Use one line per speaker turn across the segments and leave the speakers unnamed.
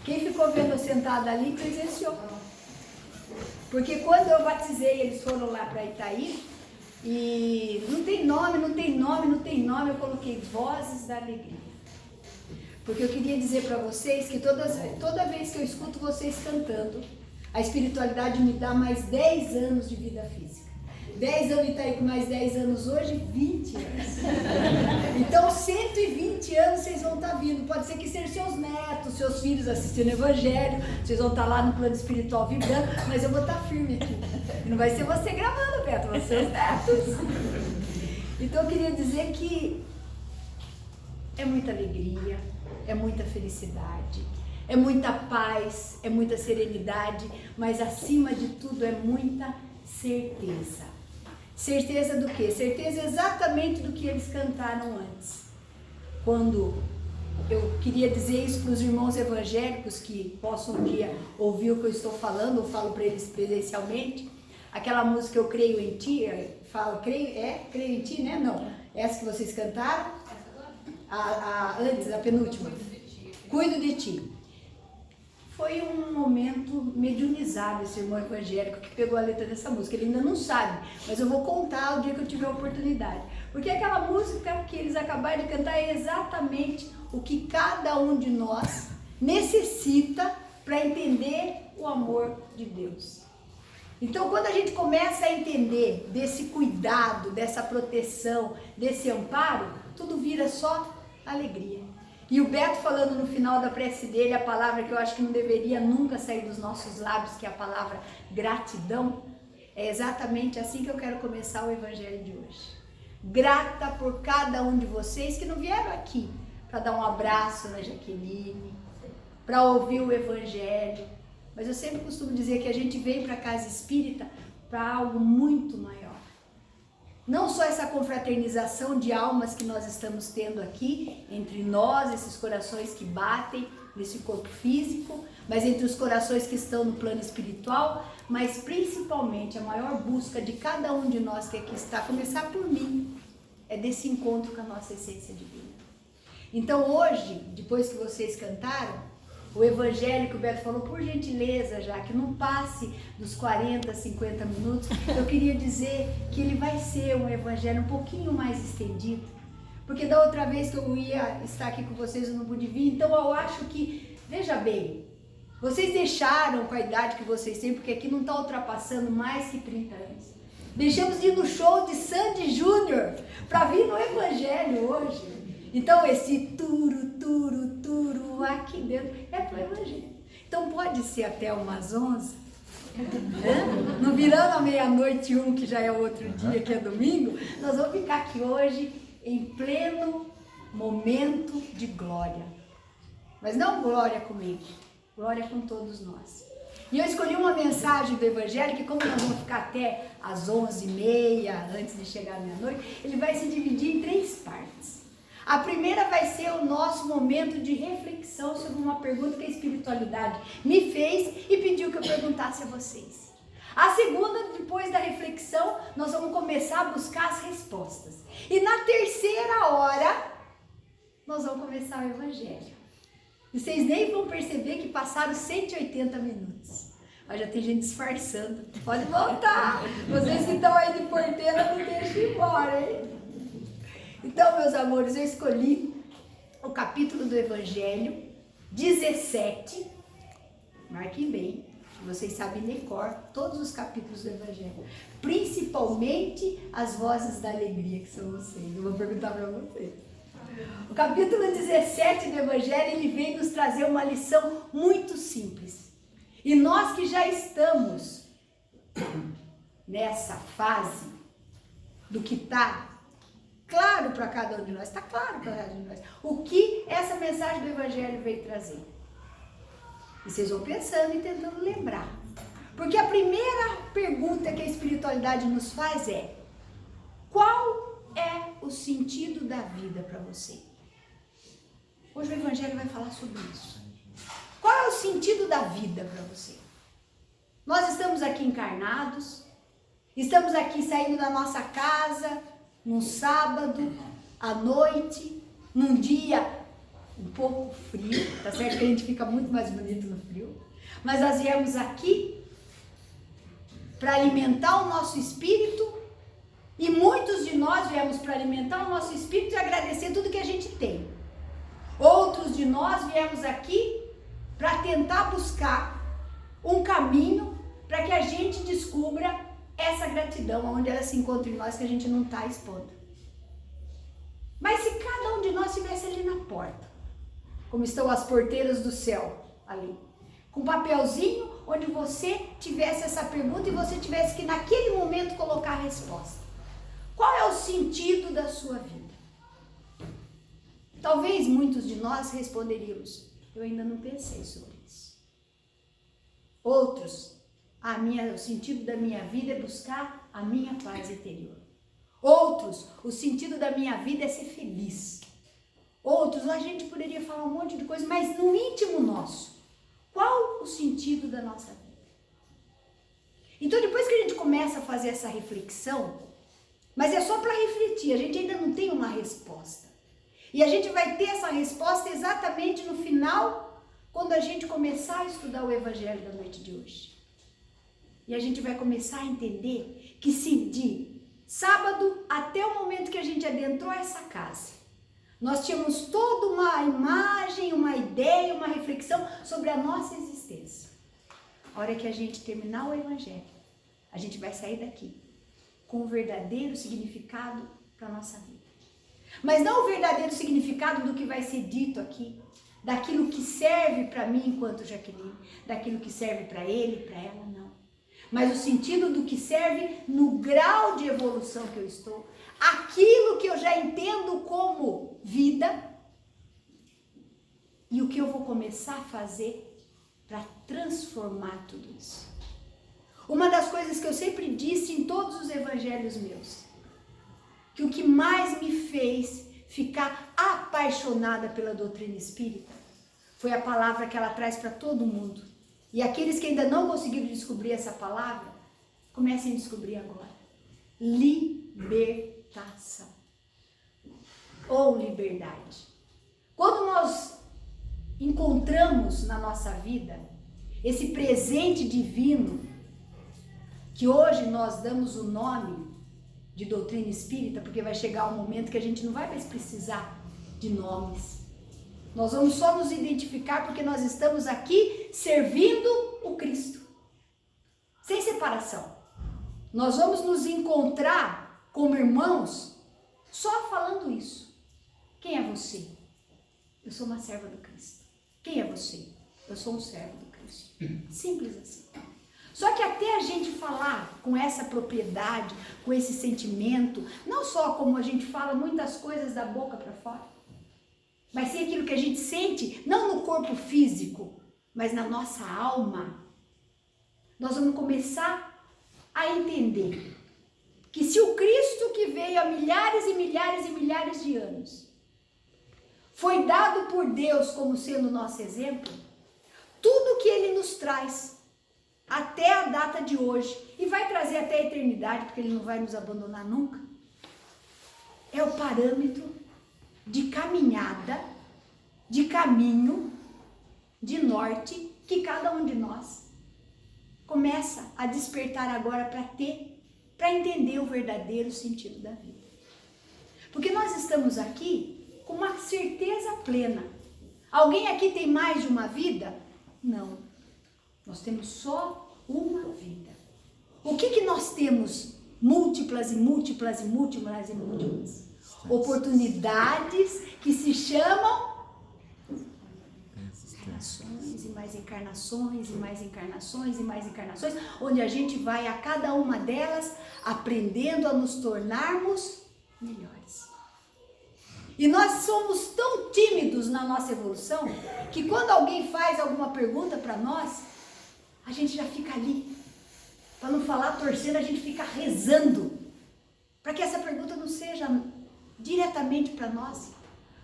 Quem ficou vendo eu sentada ali presenciou. Porque quando eu batizei, eles foram lá para Itaí, e não tem nome, eu coloquei Vozes da Alegria. Porque eu queria dizer para vocês que toda vez que eu escuto vocês cantando, a espiritualidade me dá mais 10 anos de vida física. 10 anos em Itaí, com mais 10 anos hoje, 20 anos. Então, 120 anos vocês vão estar vindo. Pode ser que sejam seus netos, seus filhos assistindo o Evangelho, vocês vão estar lá no plano espiritual vibrando, mas eu vou estar firme aqui. E não vai ser você gravando, Beto, vão ser os netos. Então, eu queria dizer que é muita alegria, é muita felicidade, é muita paz, é muita serenidade, mas acima de tudo é muita certeza. Certeza do quê? Certeza exatamente do que eles cantaram antes. Quando eu queria dizer isso para os irmãos evangélicos que possam um dia ouvir o que eu estou falando, eu falo para eles presencialmente, aquela música Eu Creio em Ti, falo, creio em Ti, né? Não, essa que vocês cantaram, antes, a penúltima, Cuido de Ti. Foi um momento mediunizado esse irmão evangélico que pegou a letra dessa música. Ele ainda não sabe, mas eu vou contar o dia que eu tiver a oportunidade. Porque aquela música que eles acabaram de cantar é exatamente o que cada um de nós necessita para entender o amor de Deus. Então, quando a gente começa a entender desse cuidado, dessa proteção, desse amparo, tudo vira só alegria. E o Beto falando no final da prece dele, a palavra que eu acho que não deveria nunca sair dos nossos lábios, que é a palavra gratidão, é exatamente assim que eu quero começar o Evangelho de hoje. Grata por cada um de vocês que não vieram aqui para dar um abraço na Jaqueline, para ouvir o Evangelho, mas eu sempre costumo dizer que a gente vem para a casa espírita para algo muito maior. Não só essa confraternização de almas que nós estamos tendo aqui, entre nós, esses corações que batem nesse corpo físico, mas entre os corações que estão no plano espiritual, mas principalmente a maior busca de cada um de nós que aqui está, começar por mim, é desse encontro com a nossa essência divina. Então hoje, depois que vocês cantaram, o Evangelho que o Beto falou, por gentileza, já que não passe dos 40, 50 minutos, eu queria dizer que ele vai ser um Evangelho um pouquinho mais estendido, porque da outra vez que eu ia estar aqui com vocês eu não pude vir, então eu acho que, veja bem, vocês deixaram com a idade que vocês têm, porque aqui não está ultrapassando mais que 30 anos. Deixamos de ir no show de Sandy Júnior para vir no Evangelho hoje. Então esse turu aqui dentro é para o Evangelho. Então pode ser até umas 11, né? Não virando a meia-noite 1, que já é outro dia, que é domingo, nós vamos ficar aqui hoje em pleno momento de glória. Mas não glória comigo, glória com todos nós. E eu escolhi uma mensagem do Evangelho que, como nós vamos ficar até às 11h30, antes de chegar à meia-noite, ele vai se dividir em 3 partes. A primeira vai ser o nosso momento de reflexão sobre uma pergunta que a espiritualidade me fez e pediu que eu perguntasse a vocês. A segunda, depois da reflexão, nós vamos começar a buscar as respostas. E na terceira hora, nós vamos começar o Evangelho. E vocês nem vão perceber que passaram 180 minutos. Mas já tem gente disfarçando. Pode voltar. Vocês que estão aí de porteira, não deixem ir embora, hein? Então, meus amores, eu escolhi o capítulo do Evangelho 17. Marquem bem, vocês sabem de cor todos os capítulos do Evangelho. Principalmente as vozes da alegria, que são vocês. Eu vou perguntar para vocês. O capítulo 17 do Evangelho, ele vem nos trazer uma lição muito simples. E nós que já estamos nessa fase do que está claro para cada um de nós, está claro para cada um de nós, o que essa mensagem do Evangelho veio trazer. E vocês vão pensando e tentando lembrar. Porque a primeira pergunta que a espiritualidade nos faz é: qual é o sentido da vida para você? Hoje o Evangelho vai falar sobre isso. Qual é o sentido da vida para você? Nós estamos aqui encarnados, estamos aqui saindo da nossa casa, num sábado, à noite, num dia um pouco frio, tá certo que a gente fica muito mais bonito no frio, mas nós viemos aqui para alimentar o nosso espírito, e muitos de nós viemos para alimentar o nosso espírito e agradecer tudo que a gente tem. Outros de nós viemos aqui para tentar buscar um caminho para que a gente descubra essa gratidão, onde ela se encontra em nós, que a gente não está expondo. Mas se cada um de nós estivesse ali na porta, como estão as porteiras do céu ali, com um papelzinho onde você tivesse essa pergunta e você tivesse que naquele momento colocar a resposta. Qual é o sentido da sua vida? Talvez muitos de nós responderíamos: eu ainda não pensei sobre isso. Outros: o sentido da minha vida é buscar a minha paz interior. Outros: o sentido da minha vida é ser feliz. Outros: a gente poderia falar um monte de coisa, mas no íntimo nosso, qual o sentido da nossa vida? Então, depois que a gente começa a fazer essa reflexão, mas é só para refletir, a gente ainda não tem uma resposta. E a gente vai ter essa resposta exatamente no final, quando a gente começar a estudar o Evangelho da noite de hoje. E a gente vai começar a entender que se de sábado até o momento que a gente adentrou essa casa, nós tínhamos toda uma imagem, uma ideia, uma reflexão sobre a nossa existência. A hora que a gente terminar o Evangelho, a gente vai sair daqui com o verdadeiro significado para a nossa vida. Mas não o verdadeiro significado do que vai ser dito aqui, daquilo que serve para mim enquanto Jaqueline, daquilo que serve para ele, para ela, não. Mas o sentido do que serve no grau de evolução que eu estou, aquilo que eu já entendo como vida e o que eu vou começar a fazer para transformar tudo isso. Uma das coisas que eu sempre disse em todos os evangelhos meus, que o que mais me fez ficar apaixonada pela doutrina espírita foi a palavra que ela traz para todo mundo. E aqueles que ainda não conseguiram descobrir essa palavra, comecem a descobrir agora. Libertação. Ou liberdade. Quando nós encontramos na nossa vida esse presente divino, que hoje nós damos o nome de doutrina espírita, porque vai chegar um momento que a gente não vai mais precisar de nomes. Nós vamos só nos identificar porque nós estamos aqui servindo o Cristo, sem separação. Nós vamos nos encontrar como irmãos só falando isso. Quem é você? Eu sou uma serva do Cristo. Quem é você? Eu sou um servo do Cristo. Simples assim. Só que até a gente falar com essa propriedade, com esse sentimento, não só como a gente fala muitas coisas da boca para fora, mas sim aquilo que a gente sente, não no corpo físico, mas na nossa alma, nós vamos começar a entender que se o Cristo que veio há milhares e milhares e milhares de anos foi dado por Deus como sendo o nosso exemplo, tudo que Ele nos traz até a data de hoje, e vai trazer até a eternidade, porque Ele não vai nos abandonar nunca, é o parâmetro de caminhada, de caminho, de norte, que cada um de nós começa a despertar agora para entender o verdadeiro sentido da vida. Porque nós estamos aqui com uma certeza plena. Alguém aqui tem mais de uma vida? Não. Nós temos só uma vida. O que nós temos? Múltiplas e múltiplas e múltiplas e múltiplas. Oportunidades que se chamam encarnações e mais encarnações e mais encarnações e mais encarnações, onde a gente vai a cada uma delas aprendendo a nos tornarmos melhores. E nós somos tão tímidos na nossa evolução que quando alguém faz alguma pergunta para nós, a gente já fica ali. Para não falar torcendo, a gente fica rezando para que essa pergunta não seja diretamente para nós.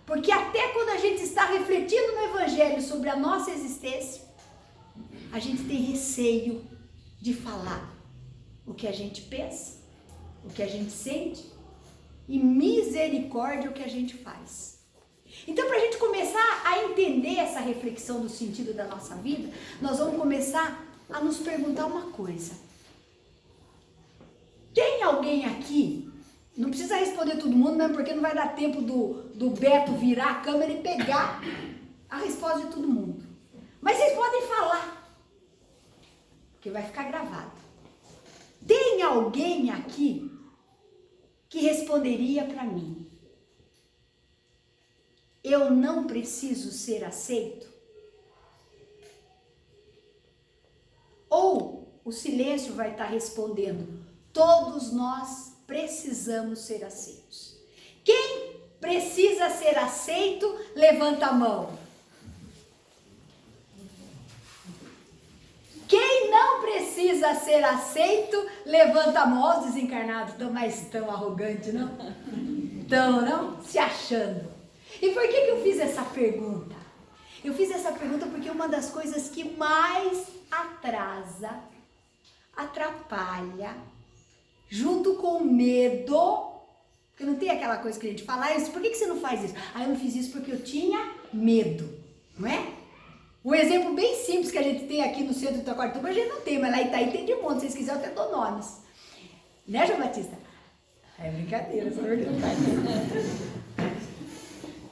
Porque até quando a gente está refletindo no Evangelho sobre a nossa existência, a gente tem receio de falar o que a gente pensa, o que a gente sente e misericórdia o que a gente faz. Então, para a gente começar a entender essa reflexão do sentido da nossa vida, nós vamos começar a nos perguntar uma coisa. Tem alguém aqui, não precisa responder todo mundo, mesmo porque não vai dar tempo do Beto virar a câmera e pegar a resposta de todo mundo. Mas vocês podem falar, porque vai ficar gravado. Tem alguém aqui que responderia para mim: eu não preciso ser aceito? Ou o silêncio vai estar respondendo: todos nós precisamos ser aceitos. Quem precisa ser aceito, levanta a mão. Quem não precisa ser aceito, levanta a mão. Olha os desencarnados, tão arrogantes, não? Tão, não? Se achando. E por que eu fiz essa pergunta? Eu fiz essa pergunta porque uma das coisas que mais atrasa, atrapalha, junto com o medo, porque não tem aquela coisa que a gente fala, por que você não faz isso? Eu não fiz isso porque eu tinha medo, não é? Um exemplo bem simples que a gente tem aqui no centro do Taquarituba, a gente não tem, mas lá em Itaí tem de monte, se vocês quiserem eu até dou nomes. Né, João Batista? É brincadeira, essa é verdade.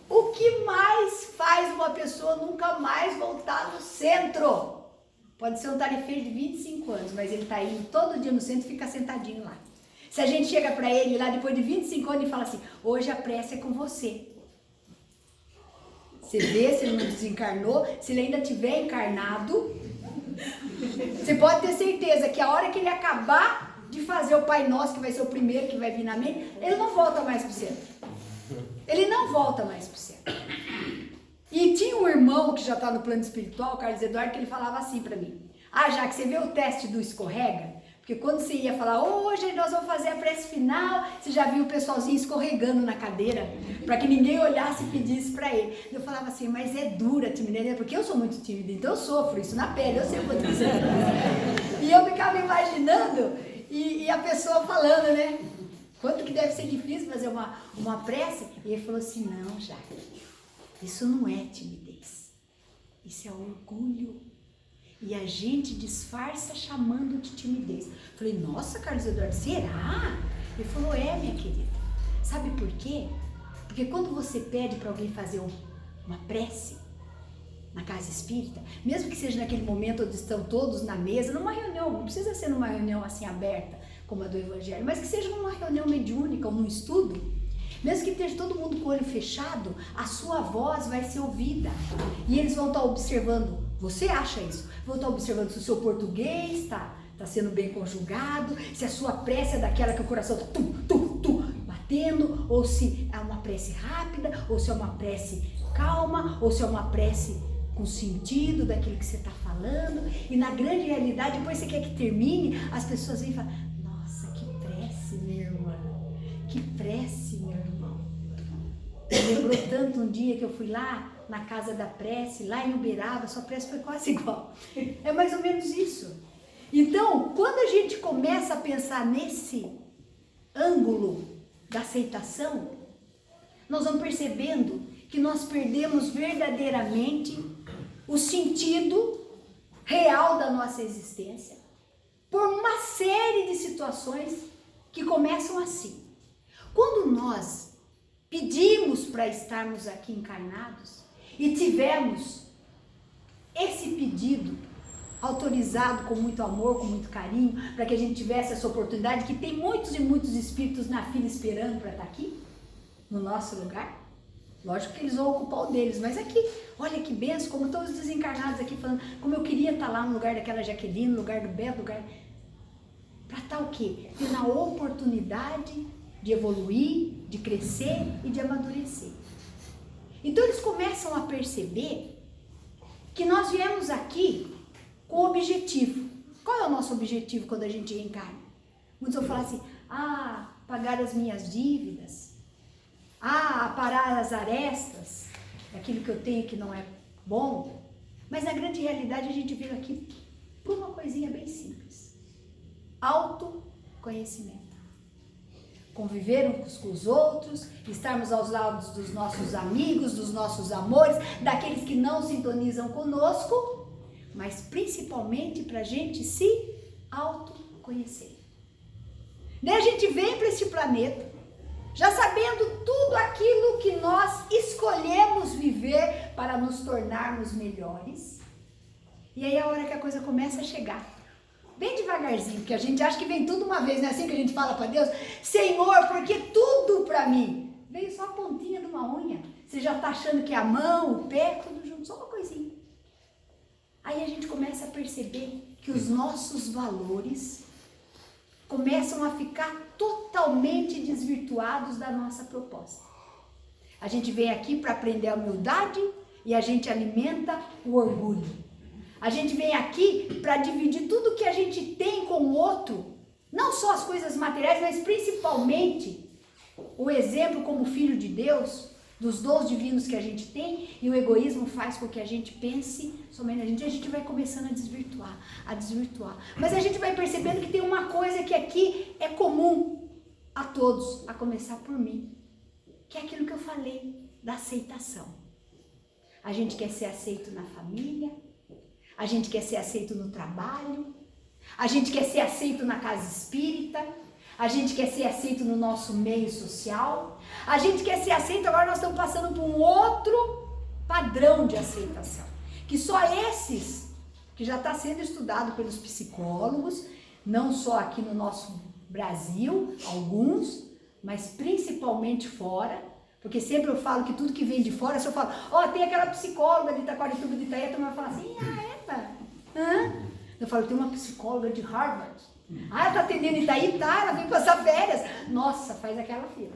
O que mais faz uma pessoa nunca mais voltar no centro? Pode ser um tarefeiro de 25 anos, mas ele está indo todo dia no centro e fica sentadinho lá. Se a gente chega para ele lá depois de 25 anos e fala assim: hoje a prece é com você. Você vê se ele não desencarnou, se ele ainda tiver encarnado, você pode ter certeza que a hora que ele acabar de fazer o Pai Nosso, que vai ser o primeiro que vai vir na mente, ele não volta mais pro centro. Ele não volta mais pro centro. E tinha um irmão que já está no plano espiritual, o Carlos Eduardo, que ele falava assim para mim: já que você vê o teste do escorrega, porque quando você ia falar, hoje nós vamos fazer a prece final, você já viu o pessoalzinho escorregando na cadeira, para que ninguém olhasse e pedisse para ele. Eu falava assim: mas é dura a timidez, porque eu sou muito tímida, então eu sofro isso na pele, eu sei quanto isso é. E eu ficava imaginando, e a pessoa falando, né? Quanto que deve ser difícil fazer uma prece? E ele falou assim: não, Jaque, isso não é timidez, isso é orgulho. E a gente disfarça chamando de timidez. Falei: nossa, Carlos Eduardo, será? Ele falou: minha querida. Sabe por quê? Porque quando você pede para alguém fazer uma prece na casa espírita, mesmo que seja naquele momento onde estão todos na mesa, numa reunião, não precisa ser numa reunião assim aberta, como a do Evangelho, mas que seja numa reunião mediúnica ou num estudo, mesmo que esteja todo mundo com o olho fechado, a sua voz vai ser ouvida. E eles vão estar observando. Você acha isso? Vão estar observando se o seu português está sendo bem conjugado, se a sua prece é daquela que o coração está batendo, ou se é uma prece rápida, ou se é uma prece calma, ou se é uma prece com sentido daquilo que você está falando. E na grande realidade, depois você quer que termine, as pessoas vêm e falam: nossa, que prece, minha irmã, que prece, meu irmão. Me lembrou tanto um dia que eu fui lá na casa da prece, lá em Uberaba, sua prece foi quase igual. É mais ou menos isso. Então, quando a gente começa a pensar nesse ângulo da aceitação, nós vamos percebendo que nós perdemos verdadeiramente o sentido real da nossa existência por uma série de situações que começam assim. Quando nós pedimos para estarmos aqui encarnados e tivemos esse pedido autorizado com muito amor, com muito carinho, para que a gente tivesse essa oportunidade, que tem muitos e muitos espíritos na fila esperando para estar aqui, no nosso lugar. Lógico que eles vão ocupar o deles, mas aqui, olha que benção, como todos os desencarnados aqui falando, como eu queria estar lá no lugar daquela Jaqueline, no lugar do Beto, lugar... para estar o quê? Tendo a oportunidade de evoluir, de crescer e de amadurecer. Então eles começam a perceber que nós viemos aqui com objetivo. Qual é o nosso objetivo quando a gente reencarna? Muitos vão falar assim: pagar as minhas dívidas, aparar as arestas, aquilo que eu tenho que não é bom. Mas na grande realidade a gente veio aqui por uma coisinha bem simples: autoconhecimento. conviver uns com os outros, estarmos aos lados dos nossos amigos, dos nossos amores, daqueles que não sintonizam conosco, mas principalmente para a gente se autoconhecer. Daí a gente vem para esse planeta, já sabendo tudo aquilo que nós escolhemos viver para nos tornarmos melhores. E aí a hora que a coisa começa a chegar, bem devagarzinho, porque a gente acha que vem tudo uma vez, não é assim que a gente fala para Deus? Senhor, porque tudo para mim veio só a pontinha de uma unha. Você já está achando que é a mão, o pé, tudo junto, só uma coisinha. Aí a gente começa a perceber que os nossos valores começam a ficar totalmente desvirtuados da nossa proposta. A gente vem aqui para aprender a humildade e a gente alimenta o orgulho. A gente vem aqui para dividir tudo que a gente tem com o outro, não só as coisas materiais, mas principalmente o exemplo como filho de Deus, dos dons divinos que a gente tem, e o egoísmo faz com que a gente pense somente na gente, e a gente vai começando a desvirtuar. Mas a gente vai percebendo que tem uma coisa que aqui é comum a todos, a começar por mim, que é aquilo que eu falei, da aceitação. A gente quer ser aceito na família, a gente quer ser aceito no trabalho, a gente quer ser aceito na casa espírita, a gente quer ser aceito no nosso meio social, a gente quer ser aceito, agora nós estamos passando por um outro padrão de aceitação, que só esses, que já está sendo estudado pelos psicólogos, não só aqui no nosso Brasil, alguns, mas principalmente fora, porque sempre eu falo que tudo que vem de fora, se eu falo, tem aquela psicóloga de Itaquarituba de Itaí, tu vai falar assim, eu falo, tem uma psicóloga de Harvard. Ela tá atendendo em Itaí? Tá, ela vem passar férias. Nossa, faz aquela fila.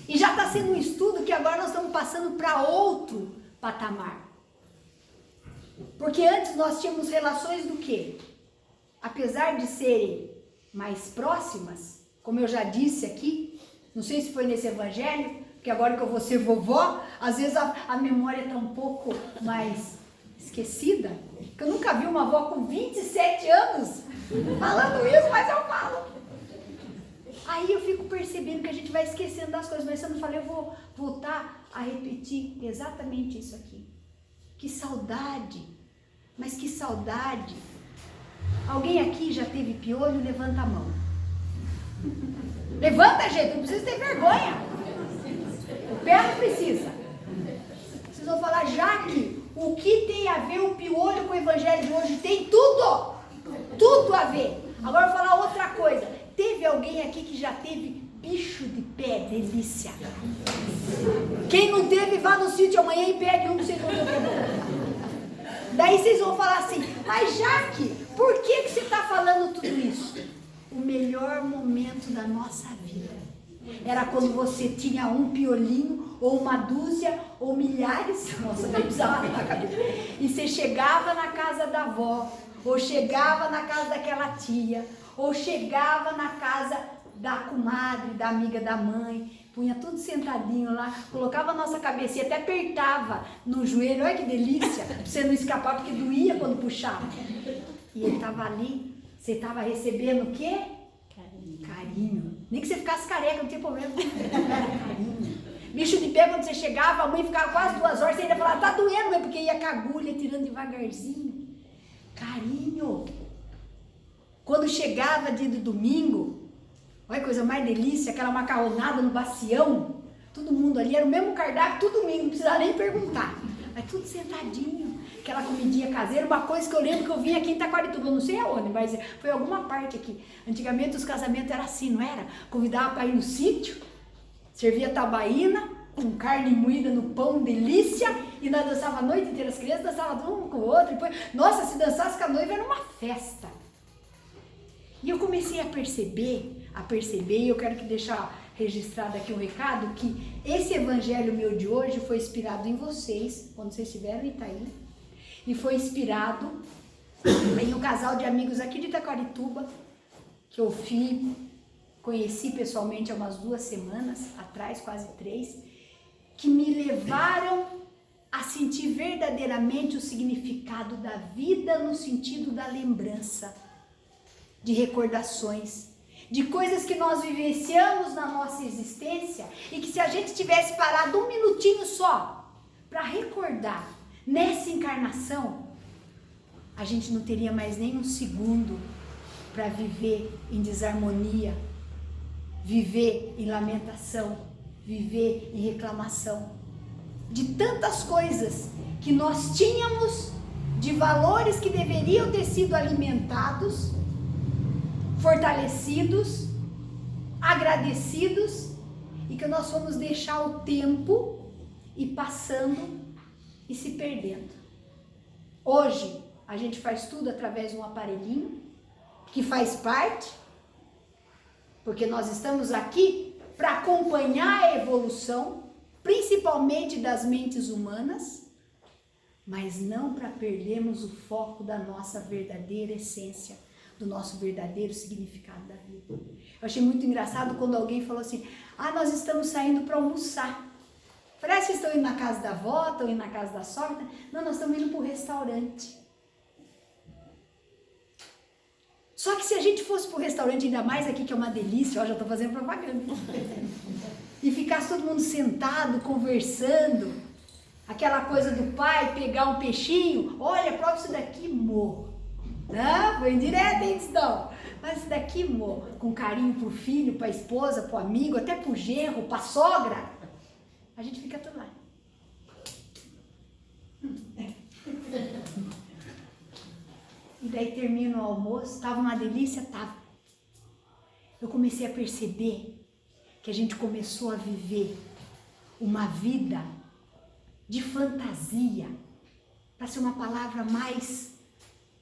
E já está sendo um estudo que agora nós estamos passando para outro patamar. Porque antes nós tínhamos relações do quê? Apesar de serem mais próximas, como eu já disse aqui, não sei se foi nesse evangelho, porque agora que eu vou ser vovó, às vezes a memória está um pouco mais esquecida, que eu nunca vi uma avó com 27 anos falando isso, mas eu falo. Aí eu fico percebendo que a gente vai esquecendo das coisas, mas se eu não falei, eu vou voltar a repetir exatamente isso aqui. Que saudade, mas que saudade. Alguém aqui já teve piolho? Levanta a mão. Levanta, gente, não precisa ter vergonha. O pé não precisa. Vocês vão falar, Jaque, o que tem a ver o piolho com o evangelho de hoje? Tem tudo! Tudo a ver. Agora eu vou falar outra coisa. Teve alguém aqui que já teve bicho de pé? Delícia. Quem não teve, vá no sítio amanhã e pegue um que vocês vão ver. Daí vocês vão falar assim, mas Jaque, por que você está falando tudo isso? O melhor momento da nossa vida era quando você tinha um piolinho, ou uma dúzia, ou milhares, nossa, nem precisava na cabeça, e você chegava na casa da avó, ou chegava na casa daquela tia, ou chegava na casa da comadre, da amiga da mãe, punha tudo sentadinho lá, colocava a nossa cabecinha, até apertava no joelho, olha que delícia, pra você não escapar, porque doía quando puxava. E ele estava ali, você estava recebendo o quê? Carinho. Nem que você ficasse careca, não tinha problema. Carinho. Bicho de pé, quando você chegava, a mãe ficava quase 2 horas, você ainda falava, tá doendo, mas porque ia com a agulha, tirando devagarzinho. Carinho. Quando chegava dia do domingo, olha que coisa mais delícia, aquela macarronada no bacião, todo mundo ali, era o mesmo cardápio, todo domingo, não precisava nem perguntar, mas tudo sentadinho, aquela comidinha caseira, uma coisa que eu lembro que eu vim aqui em Itaquarituba, não sei aonde, mas foi alguma parte aqui. Antigamente os casamentos eram assim, não era? Convidava para ir no sítio, servia tabaína, com carne moída no pão, delícia, e nós dançava a noite inteira, as crianças dançavam um com o outro, depois, nossa, se dançasse com a noiva era uma festa. E eu comecei a perceber, e eu quero que deixar registrado aqui um recado, que esse evangelho meu de hoje foi inspirado em vocês, quando vocês estiveram em Itaí, e foi inspirado em um casal de amigos aqui de Itaquarituba, que eu conheci pessoalmente há umas 2 semanas atrás, quase 3, que me levaram a sentir verdadeiramente o significado da vida no sentido da lembrança, de recordações, de coisas que nós vivenciamos na nossa existência e que se a gente tivesse parado um minutinho só para recordar nessa encarnação, a gente não teria mais nem um segundo para viver em desarmonia, viver em lamentação, viver em reclamação. De tantas coisas que nós tínhamos, de valores que deveriam ter sido alimentados, fortalecidos, agradecidos, e que nós fomos deixar o tempo ir passando e se perdendo. Hoje, a gente faz tudo através de um aparelhinho, que faz parte, porque nós estamos aqui para acompanhar a evolução, principalmente das mentes humanas, mas não para perdermos o foco da nossa verdadeira essência, do nosso verdadeiro significado da vida. Eu achei muito engraçado quando alguém falou assim, nós estamos saindo para almoçar. Parece que estão indo na casa da avó, estão indo na casa da sogra. Não, nós estamos indo para o restaurante. Só que se a gente fosse para o restaurante, ainda mais aqui que é uma delícia, ó, já estou fazendo propaganda, e ficasse todo mundo sentado, conversando, aquela coisa do pai pegar um peixinho, olha, prova isso daqui, amor. Não, foi indireto, hein, não. Mas isso daqui, amor, com carinho pro filho, pra esposa, pro amigo, até pro genro, pra sogra, a gente fica tudo lá. E daí termina o almoço, tava uma delícia, tava. Eu comecei a perceber que a gente começou a viver uma vida de fantasia, para ser uma palavra mais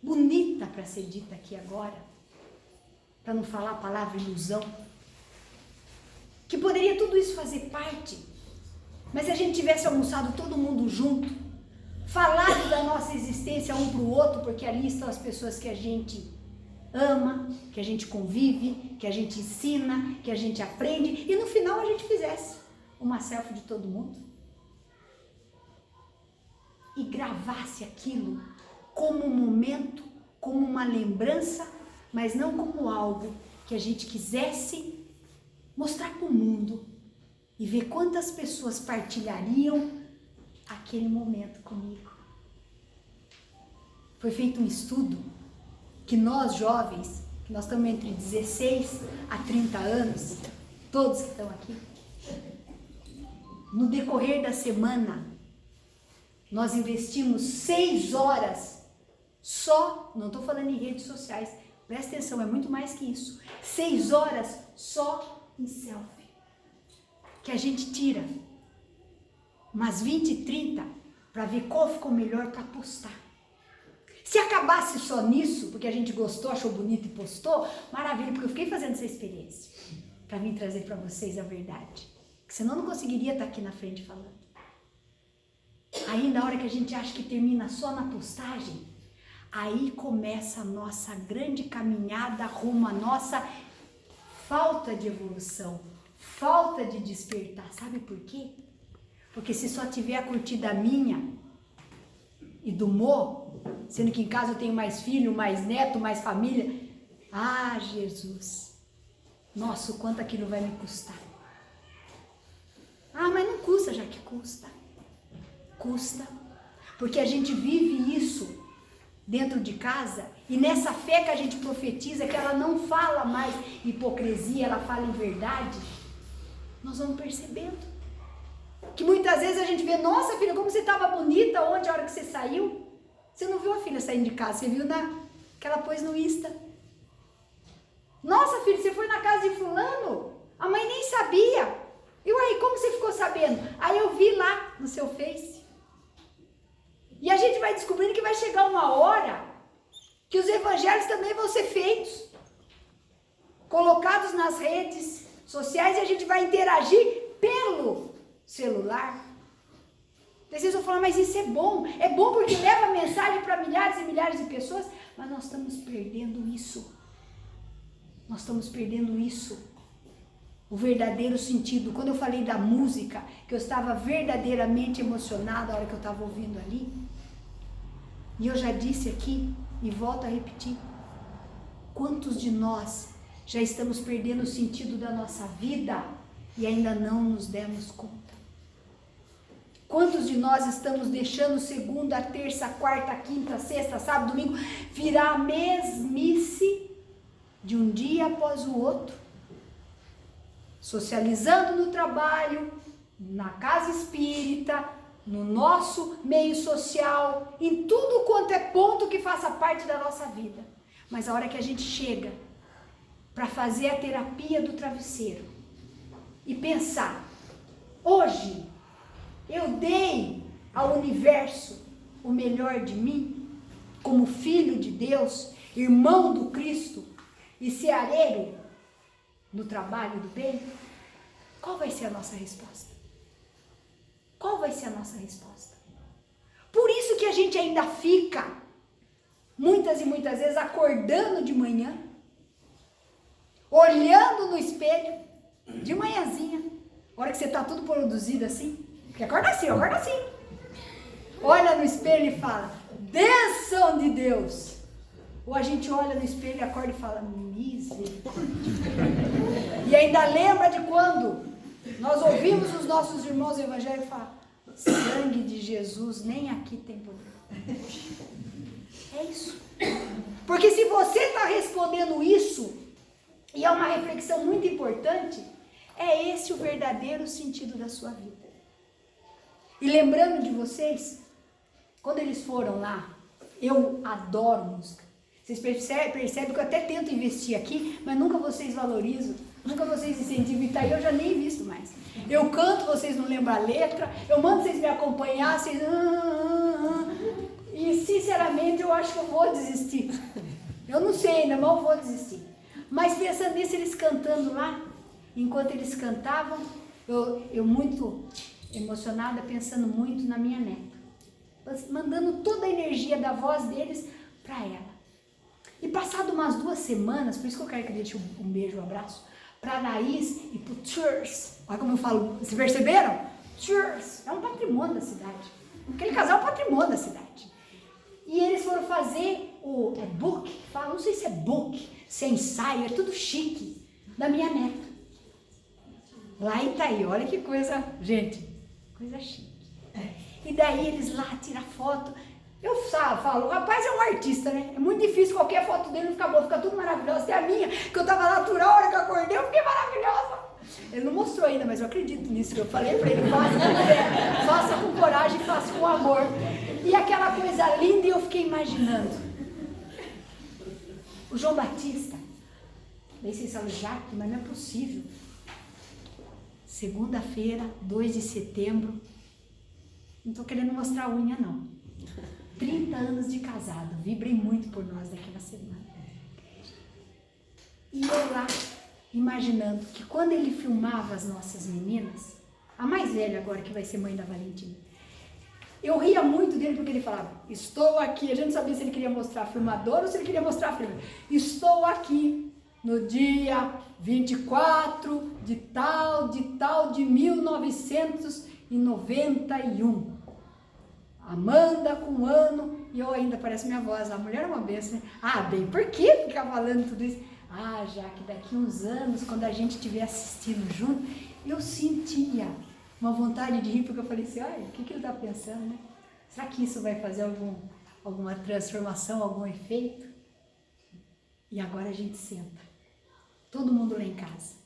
bonita para ser dita aqui agora, para não falar a palavra ilusão, que poderia tudo isso fazer parte, mas se a gente tivesse almoçado todo mundo junto, falado da nossa existência um para o outro, porque ali estão as pessoas que a gente ama, que a gente convive, que a gente ensina, que a gente aprende, e no final a gente fizesse uma selfie de todo mundo e gravasse aquilo como um momento, como uma lembrança, mas não como algo que a gente quisesse mostrar para o mundo e ver quantas pessoas partilhariam aquele momento comigo. Foi feito um estudo que nós jovens, que nós estamos entre 16 a 30 anos, todos que estão aqui, no decorrer da semana, nós investimos 6 horas só, não estou falando em redes sociais, presta atenção, é muito mais que isso, 6 horas só em selfie, que a gente tira umas 20, 30 para ver qual ficou melhor para postar. Se acabasse só nisso, porque a gente gostou, achou bonito e postou, maravilha, porque eu fiquei fazendo essa experiência para vir trazer para vocês a verdade, que senão eu não conseguiria estar aqui na frente falando. Aí na hora que a gente acha que termina só na postagem, aí começa a nossa grande caminhada rumo à nossa falta de evolução, falta de despertar. Sabe por quê? Porque se só tiver a curtida minha e do Mo, sendo que em casa eu tenho mais filho, mais neto, mais família, Jesus, nossa, o quanto aquilo vai me custar. Mas não custa, já que custa. Custa, porque a gente vive isso dentro de casa e nessa fé que a gente profetiza, que ela não fala mais hipocrisia, ela fala em verdade, nós vamos percebendo. Que muitas vezes a gente vê, nossa filha, como você estava bonita ontem, a hora que você saiu. Você não viu a filha saindo de casa, você viu que ela pôs no Insta. Nossa filha, você foi na casa de fulano? A mãe nem sabia. E aí, como você ficou sabendo? Aí eu vi lá no seu Face. E a gente vai descobrindo que vai chegar uma hora que os evangelhos também vão ser feitos, colocados nas redes sociais, e a gente vai interagir pelo celular. Vocês vão falar, mas isso é bom porque leva mensagem para milhares e milhares de pessoas, mas nós estamos perdendo isso. Nós estamos perdendo isso. O verdadeiro sentido. Quando eu falei da música, que eu estava verdadeiramente emocionada a hora que eu estava ouvindo ali, e eu já disse aqui, e volto a repetir, quantos de nós já estamos perdendo o sentido da nossa vida e ainda não nos demos conta. Quantos de nós estamos deixando segunda, terça, quarta, quinta, sexta, sábado, domingo virar a mesmice de um dia após o outro? Socializando no trabalho, na casa espírita, no nosso meio social, em tudo quanto é ponto que faça parte da nossa vida. Mas a hora que a gente chega para fazer a terapia do travesseiro e pensar, hoje eu dei ao universo o melhor de mim, como filho de Deus, irmão do Cristo e seareiro no trabalho do bem? Qual vai ser a nossa resposta? Qual vai ser a nossa resposta? Por isso que a gente ainda fica, muitas e muitas vezes, acordando de manhã, olhando no espelho, de manhãzinha, a hora que você está tudo produzido assim, porque acorda assim, olha no espelho e fala, bênção de Deus. Ou a gente olha no espelho e acorda e fala, misericórdia. E ainda lembra de quando nós ouvimos os nossos irmãos do Evangelho falar, sangue de Jesus nem aqui tem poder. É isso. Porque se você está respondendo isso, e é uma reflexão muito importante, é esse o verdadeiro sentido da sua vida. E lembrando de vocês, quando eles foram lá, eu adoro música. Vocês percebem que eu até tento investir aqui, mas nunca vocês valorizam, nunca vocês incentivam. E tá aí eu já nem visto mais. Eu canto, vocês não lembram a letra, eu mando vocês me acompanhar, vocês... E sinceramente eu acho que eu vou desistir. Eu não sei ainda, mas eu vou desistir. Mas pensando nisso, eles cantando lá, enquanto eles cantavam, eu muito emocionada, pensando muito na minha neta, mandando toda a energia da voz deles para ela. E passado umas 2 semanas, por isso que eu quero que deixe um beijo, um abraço, para a Anaís e para o Churs. Olha como eu falo, vocês perceberam? Churs é um patrimônio da cidade. Aquele casal é um patrimônio da cidade. E eles foram fazer o book, não sei se é book, se é ensaio, é tudo chique, da minha neta. Lá em Itaí, olha que coisa, gente, coisa chique. E daí eles lá tiram foto. Eu falo, o rapaz é um artista, né? É muito difícil qualquer foto dele não ficar boa, fica tudo maravilhoso. Até a minha, que eu tava natural, a hora que eu acordei, eu fiquei maravilhosa. Ele não mostrou ainda, mas eu acredito nisso que eu falei pra ele, faça com coragem, faça com amor. E aquela coisa linda, e eu fiquei imaginando. O João Batista, daí vocês falam, Jaque, mas não é possível. Segunda-feira, 2 de setembro, não tô querendo mostrar a unha não. 30 anos de casado, vibrei muito por nós daquela semana. E eu lá, imaginando que quando ele filmava as nossas meninas, a mais velha agora que vai ser mãe da Valentina, eu ria muito dele porque ele falava, estou aqui, a gente não sabia se ele queria mostrar a filmadora ou se ele queria mostrar a filme. Estou aqui no dia 24 de tal de 1991. Amanda com 1 ano, e eu ainda, parece minha voz, a mulher é uma benção, né? Ah, bem, por que ficar falando tudo isso? Ah, já que daqui uns anos, quando a gente estiver assistindo junto, eu sentia uma vontade de rir, porque eu falei assim, olha, o que ele está pensando, né? Será que isso vai fazer alguma transformação, algum efeito? E agora a gente senta, todo mundo lá em casa,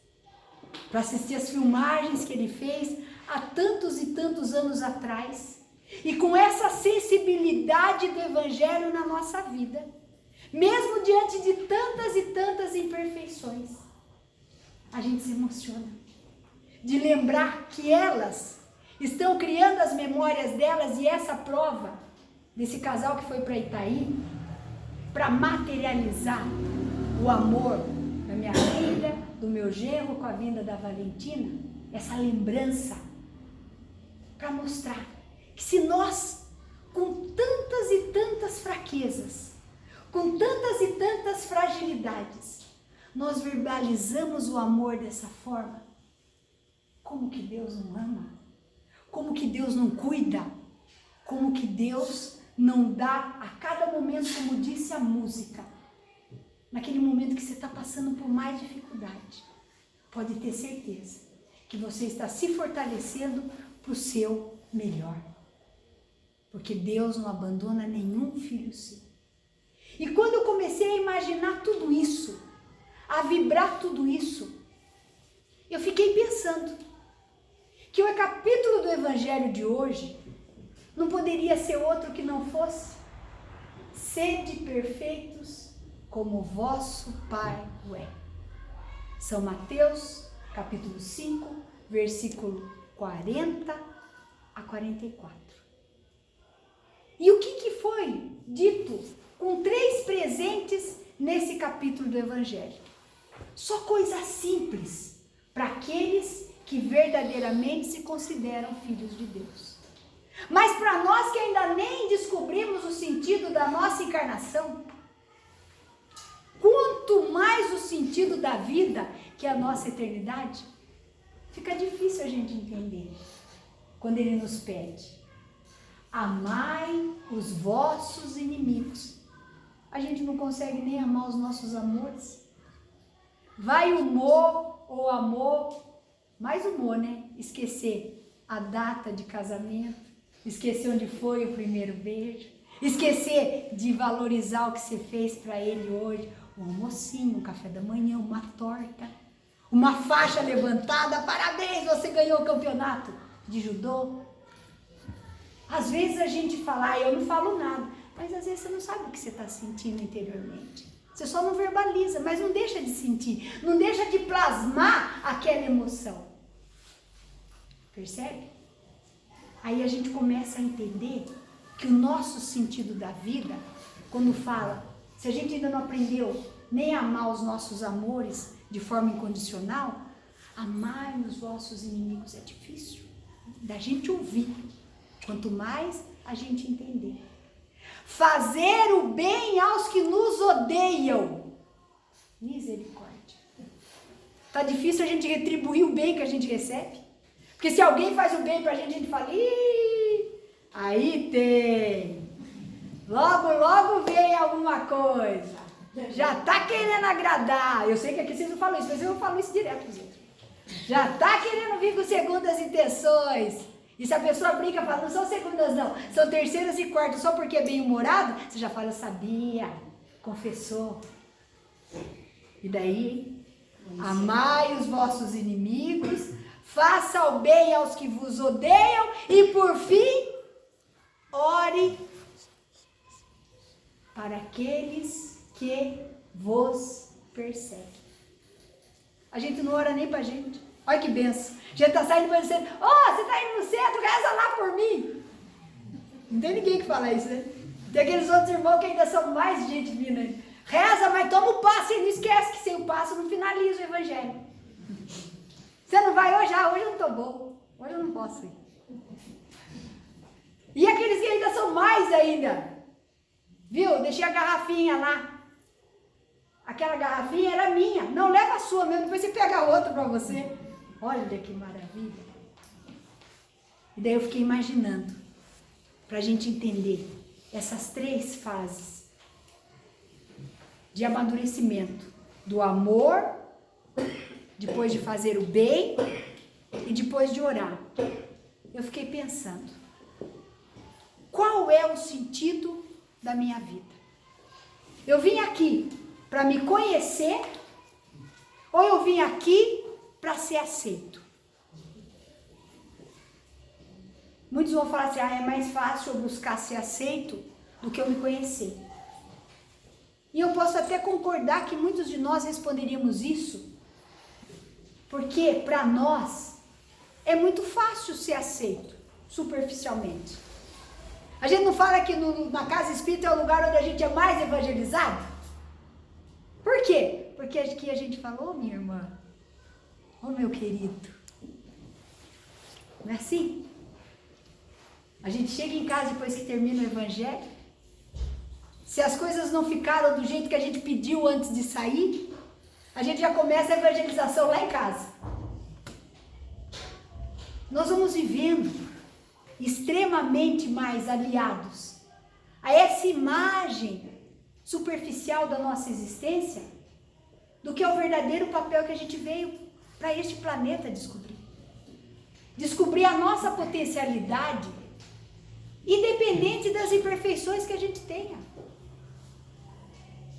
para assistir as filmagens que ele fez há tantos e tantos anos atrás, e com essa sensibilidade do Evangelho na nossa vida, mesmo diante de tantas e tantas imperfeições, a gente se emociona de lembrar que elas estão criando as memórias delas, e essa prova desse casal que foi para Itaí, para materializar o amor da minha filha, do meu genro com a vinda da Valentina, essa lembrança, para mostrar que se nós, com tantas e tantas fraquezas, com tantas e tantas fragilidades, nós verbalizamos o amor dessa forma, como que Deus não ama? Como que Deus não cuida? Como que Deus não dá a cada momento, como disse a música, naquele momento que você está passando por mais dificuldade, pode ter certeza que você está se fortalecendo para o seu melhor. Porque Deus não abandona nenhum filho seu. E quando eu comecei a imaginar tudo isso, a vibrar tudo isso, eu fiquei pensando que o capítulo do Evangelho de hoje não poderia ser outro que não fosse: sede perfeitos como o vosso Pai o é. São Mateus, capítulo 5, versículo 40 a 44. E o que foi dito com 3 presentes nesse capítulo do Evangelho? Só coisa simples para aqueles que verdadeiramente se consideram filhos de Deus. Mas para nós que ainda nem descobrimos o sentido da nossa encarnação, quanto mais o sentido da vida, que é a nossa eternidade, fica difícil a gente entender quando ele nos pede: amai os vossos inimigos. A gente não consegue nem amar os nossos amores. Vai humor ou amor, mais humor, né? Esquecer a data de casamento, esquecer onde foi o primeiro beijo, esquecer de valorizar o que você fez para ele hoje, um almocinho, um café da manhã, uma torta, uma faixa levantada, parabéns, você ganhou o campeonato de judô. Às vezes a gente fala: eu não falo nada, mas às vezes você não sabe o que você está sentindo interiormente. Você só não verbaliza, mas não deixa de sentir, não deixa de plasmar aquela emoção. Percebe? Aí a gente começa a entender que o nosso sentido da vida, quando fala, se a gente ainda não aprendeu nem a amar os nossos amores de forma incondicional, amai os vossos inimigos é difícil da gente ouvir, quanto mais a gente entender. Fazer o bem aos que nos odeiam. Misericórdia. Tá difícil a gente retribuir o bem que a gente recebe? Porque se alguém faz o bem pra gente, a gente fala: ih, aí tem. Logo vem alguma coisa. Já tá querendo agradar. Eu sei que aqui vocês não falam isso, mas eu falo isso direto com os outros. Já tá querendo vir com segundas intenções. E se a pessoa brinca e fala: não são segundas não, são terceiras e quartas, só porque é bem-humorado, você já fala: eu sabia, confessou. E daí, amai os vossos inimigos, faça o bem aos que vos odeiam e por fim, ore para aqueles que vos perseguem. A gente não ora nem pra gente. Olha que benção. A gente tá saindo para dizer: você tá indo no centro, reza lá por mim. Não tem ninguém que fala isso, né? Tem aqueles outros irmãos que ainda são mais gente fina. Reza, mas toma o passo e não esquece que sem o passo não finaliza o evangelho. Você não vai hoje? Hoje eu não tô bom. Hoje eu não posso ir. E aqueles que ainda são mais ainda. Viu? Deixei a garrafinha lá. Aquela garrafinha era minha. Não leva a sua mesmo, depois você pega outra para você. Olha que maravilha. E daí eu fiquei imaginando, para a gente entender essas 3 fases de amadurecimento: do amor, depois de fazer o bem e depois de orar. Eu fiquei pensando, qual é o sentido da minha vida? Eu vim aqui para me conhecer ou eu vim aqui para ser aceito? Muitos vão falar assim: é mais fácil eu buscar ser aceito do que eu me conhecer. E eu posso até concordar que muitos de nós responderíamos isso, porque para nós é muito fácil ser aceito superficialmente. A gente não fala que na casa espírita é o lugar onde a gente é mais evangelizado? Por quê? Porque aqui a gente falou: minha irmã, meu querido. Não é assim? A gente chega em casa depois que termina o evangelho. Se as coisas não ficaram do jeito que a gente pediu antes de sair, a gente já começa a evangelização lá em casa. Nós vamos vivendo extremamente mais aliados a essa imagem superficial da nossa existência, do que é o verdadeiro papel que a gente veio para este planeta descobrir. Descobrir a nossa potencialidade, independente das imperfeições que a gente tenha.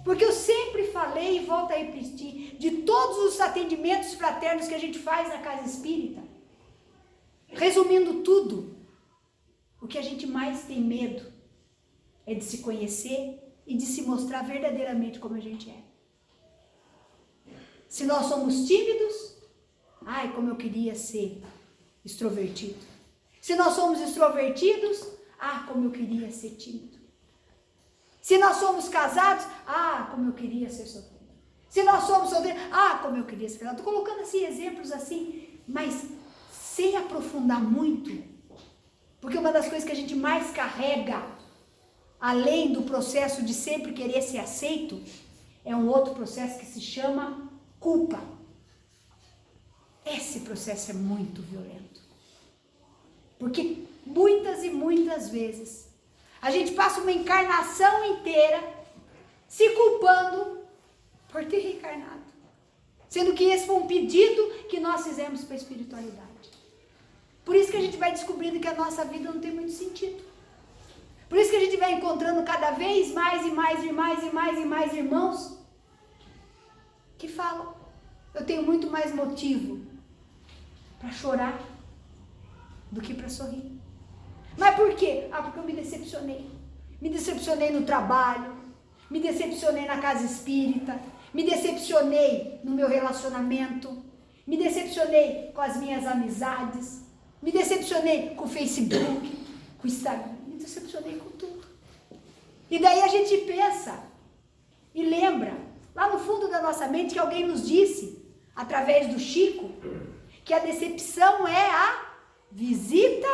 Porque eu sempre falei e volto a repetir, de todos os atendimentos fraternos que a gente faz na casa espírita, resumindo tudo, o que a gente mais tem medo é de se conhecer e de se mostrar verdadeiramente como a gente é. Se nós somos tímidos, ai, como eu queria ser extrovertido. Se nós somos extrovertidos, ah, como eu queria ser tímido. Se nós somos casados, ah, como eu queria ser solteiro. Se nós somos solteiros, ah, como eu queria ser casado. Estou colocando assim exemplos assim, mas sem aprofundar muito, porque uma das coisas que a gente mais carrega, além do processo de sempre querer ser aceito, é um outro processo que se chama culpa. Esse processo é muito violento, porque muitas e muitas vezes a gente passa uma encarnação inteira se culpando por ter reencarnado, sendo que esse foi um pedido que nós fizemos para a espiritualidade. Por isso que a gente vai descobrindo que a nossa vida não tem muito sentido. Por isso que a gente vai encontrando cada vez mais e mais e mais e mais e mais irmãos que falam: eu tenho muito mais motivo para chorar do que para sorrir. Mas por quê? Ah, porque eu me decepcionei. Me decepcionei no trabalho, me decepcionei na casa espírita, me decepcionei no meu relacionamento, me decepcionei com as minhas amizades, me decepcionei com o Facebook, com o Instagram, me decepcionei com tudo. E daí a gente pensa e lembra, lá no fundo da nossa mente, que alguém nos disse, através do Chico, que a decepção é a visita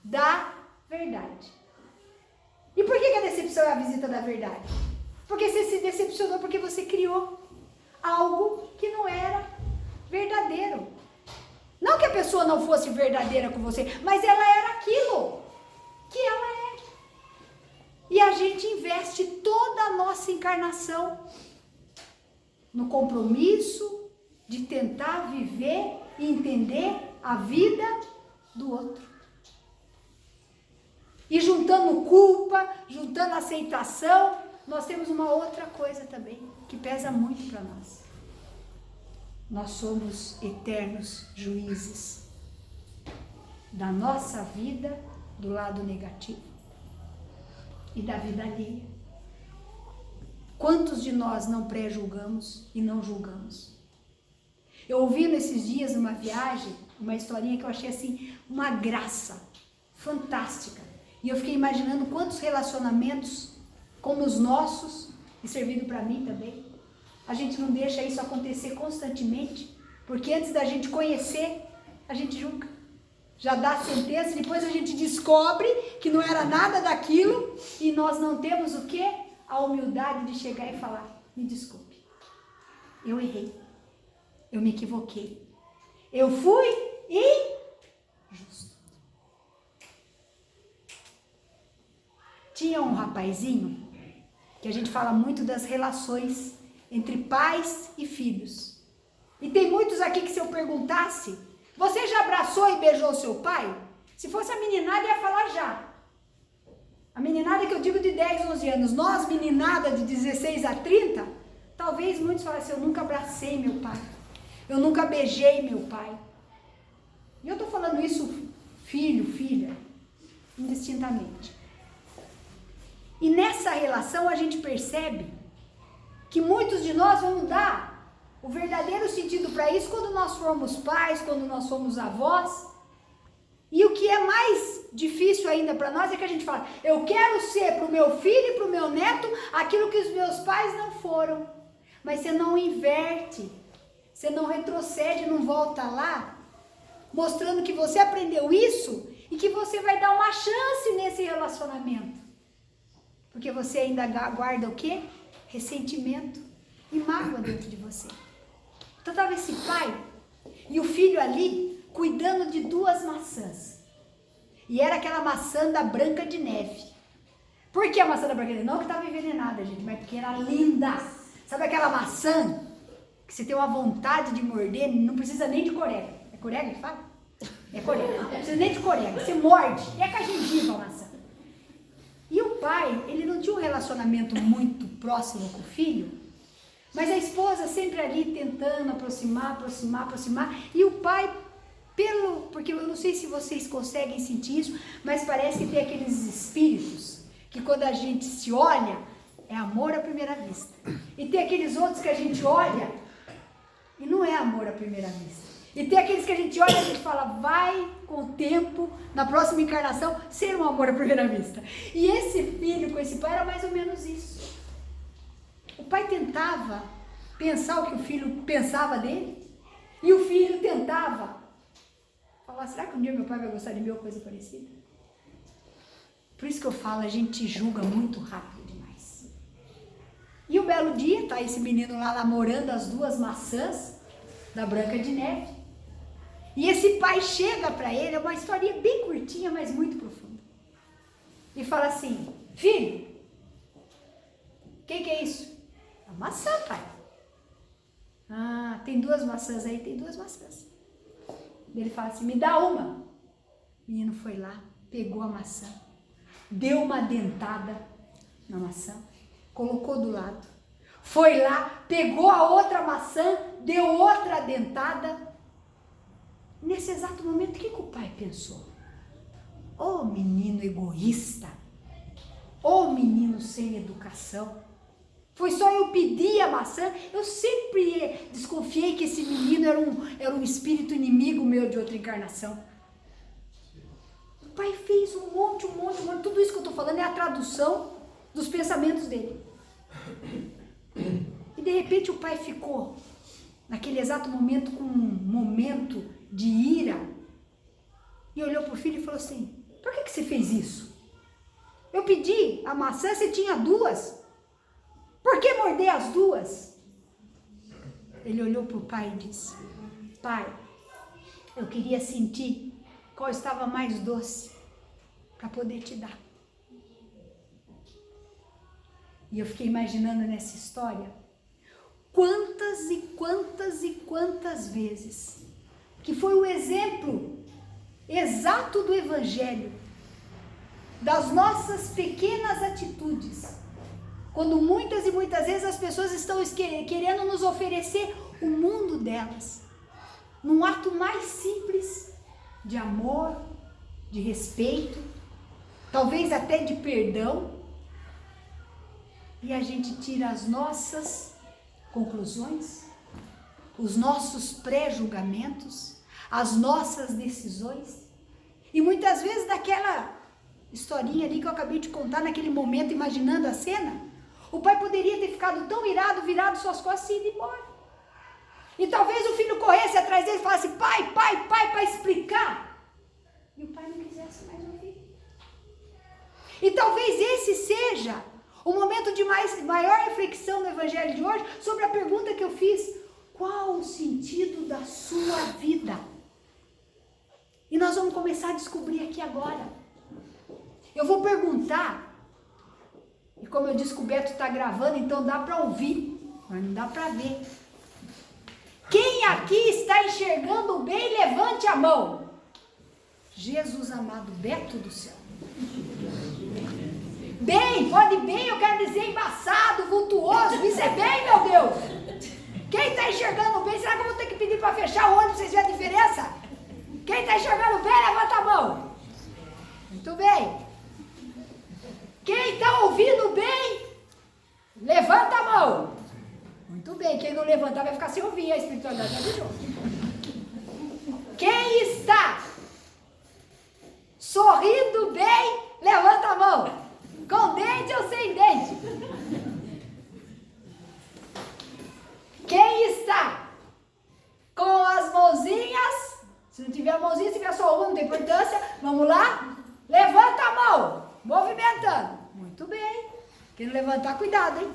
da verdade. E por que a decepção é a visita da verdade? Porque você se decepcionou porque você criou algo que não era verdadeiro. Não que a pessoa não fosse verdadeira com você, mas ela era aquilo que ela é. E a gente investe toda a nossa encarnação no compromisso de tentar viver e entender a vida do outro. E juntando culpa, juntando aceitação, nós temos uma outra coisa também, que pesa muito para nós. Nós somos eternos juízes da nossa vida, do lado negativo e da vida alheia. Quantos de nós não pré-julgamos e não julgamos? Eu ouvi nesses dias, numa viagem, uma historinha que eu achei assim, uma graça fantástica. E eu fiquei imaginando quantos relacionamentos, como os nossos, e servindo para mim também, a gente não deixa isso acontecer constantemente, porque antes da gente conhecer, a gente julga. Já dá a sentença, depois a gente descobre que não era nada daquilo, e nós não temos o quê? A humildade de chegar e falar: me desculpe, eu errei, eu me equivoquei, eu fui injusto. Tinha um rapazinho, que a gente fala muito das relações entre pais e filhos. E tem muitos aqui que se eu perguntasse, você já abraçou e beijou seu pai? Se fosse a meninada, ia falar já. A meninada que eu digo de 10, 11 anos, nós meninada de 16 a 30, talvez muitos falassem: eu nunca abracei meu pai, eu nunca beijei meu pai. E eu estou falando isso filho, filha, indistintamente. E nessa relação a gente percebe que muitos de nós vão dar o verdadeiro sentido para isso quando nós formos pais, quando nós formos avós. E o que é mais difícil ainda para nós é que a gente fala: eu quero ser para o meu filho e para o meu neto aquilo que os meus pais não foram. Mas você não inverte, você não retrocede, não volta lá, mostrando que você aprendeu isso e que você vai dar uma chance nesse relacionamento. Porque você ainda guarda o quê? Ressentimento e mágoa dentro de você. Então estava esse pai e o filho ali cuidando de 2 maçãs. E era aquela maçã da Branca de Neve. Por que a maçã da Branca de Neve? Não que estava envenenada, gente, mas porque era linda. Sabe aquela maçã que você tem uma vontade de morder, não precisa nem de corega. É corega que fala? É corega. Não precisa nem de corega. Você morde. É com a gengiva a maçã. E o pai, ele não tinha um relacionamento muito próximo com o filho, mas a esposa sempre ali tentando aproximar. E o pai, porque eu não sei se vocês conseguem sentir isso, mas parece que tem aqueles espíritos que quando a gente se olha, é amor à primeira vista. E tem aqueles outros que a gente olha e não é amor à primeira vista. E tem aqueles que a gente olha e a gente fala, vai com o tempo, na próxima encarnação, ser um amor à primeira vista. E esse filho com esse pai era mais ou menos isso. O pai tentava pensar o que o filho pensava dele, e o filho tentava falar, será que um dia meu pai vai gostar de mim ou coisa parecida? Por isso que eu falo, a gente julga muito rápido demais. E um belo dia, tá esse menino lá namorando as duas maçãs da Branca de Neve. E esse pai chega para ele, é uma historinha bem curtinha, mas muito profunda. E fala assim, filho, o que é isso? É uma maçã, pai. Ah, tem duas maçãs aí? Tem duas maçãs. Ele fala assim, me dá uma. O menino foi lá, pegou a maçã, deu uma dentada na maçã, colocou do lado. Foi lá, pegou a outra maçã, deu outra dentada. Nesse exato momento, o que o pai pensou? Ô menino egoísta, ô menino sem educação. Foi só eu pedir a maçã. Eu sempre desconfiei que esse menino era um espírito inimigo meu de outra encarnação. O pai fez um monte. Tudo isso que eu estou falando é a tradução dos pensamentos dele. E de repente o pai ficou, naquele exato momento, com um momento de ira. E olhou para o filho e falou assim, por que você fez isso? Eu pedi a maçã, você tinha duas. Por que morder as duas? Ele olhou para o pai e disse, pai, eu queria sentir qual estava mais doce para poder te dar. E eu fiquei imaginando nessa história quantas vezes que foi o exemplo exato do Evangelho, das nossas pequenas atitudes, quando muitas vezes as pessoas estão querendo nos oferecer o mundo delas, num ato mais simples de amor, de respeito, talvez até de perdão, e a gente tira as nossas conclusões, os nossos pré-julgamentos, as nossas decisões, e muitas vezes daquela historinha ali que eu acabei de contar, naquele momento, imaginando a cena, o pai poderia ter ficado tão irado, virado suas costas e ido embora. E talvez o filho corresse atrás dele e falasse, pai, para explicar. E o pai não quisesse mais ouvir. E talvez esse seja o momento de maior reflexão no Evangelho de hoje sobre a pergunta que eu fiz. Qual o sentido da sua vida? E nós vamos começar a descobrir aqui agora. Eu vou perguntar, e como eu disse que o Beto está gravando, então dá para ouvir, mas não dá para ver. Quem aqui está enxergando bem, levante a mão. Jesus amado, Beto do céu. Bem, pode bem, eu quero dizer embaçado, vultuoso, isso é bem, meu Deus. Quem está enxergando bem, será que eu vou ter que pedir para fechar o olho para vocês verem a diferença? Quem está enxergando bem, levanta a mão. Muito bem. Quem está ouvindo bem, levanta a mão. Muito bem, quem não levantar vai ficar sem ouvir, a espiritualidade avisou. Quem está sorrindo bem, levanta a mão. Com dente ou sem dente? Quem está com as mãozinhas, se não tiver a mãozinha, se tiver só uma, não tem importância, vamos lá? Levanta a mão, movimentando. Muito bem. Quem não levantar, cuidado, hein?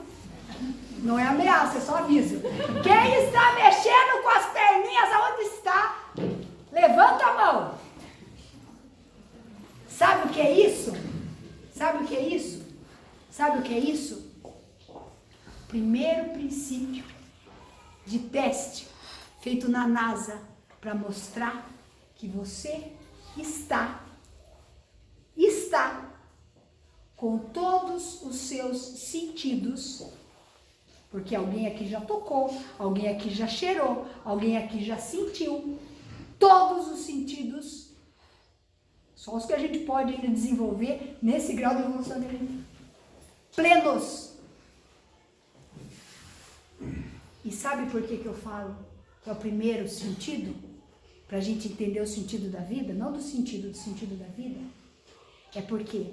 Não é ameaça, é só aviso. Quem está mexendo com as perninhas, aonde está? Levanta a mão. Sabe o que é isso? Sabe o que é isso? Sabe o que é isso? Primeiro princípio de teste feito na NASA para mostrar que você está com todos os seus sentidos, porque alguém aqui já tocou, alguém aqui já cheirou, alguém aqui já sentiu, todos os sentidos, só os que a gente pode ainda desenvolver nesse grau de evolução da gente, plenos. E sabe por que eu falo que é o primeiro sentido? Para a gente entender o sentido da vida, não do sentido da vida, é porque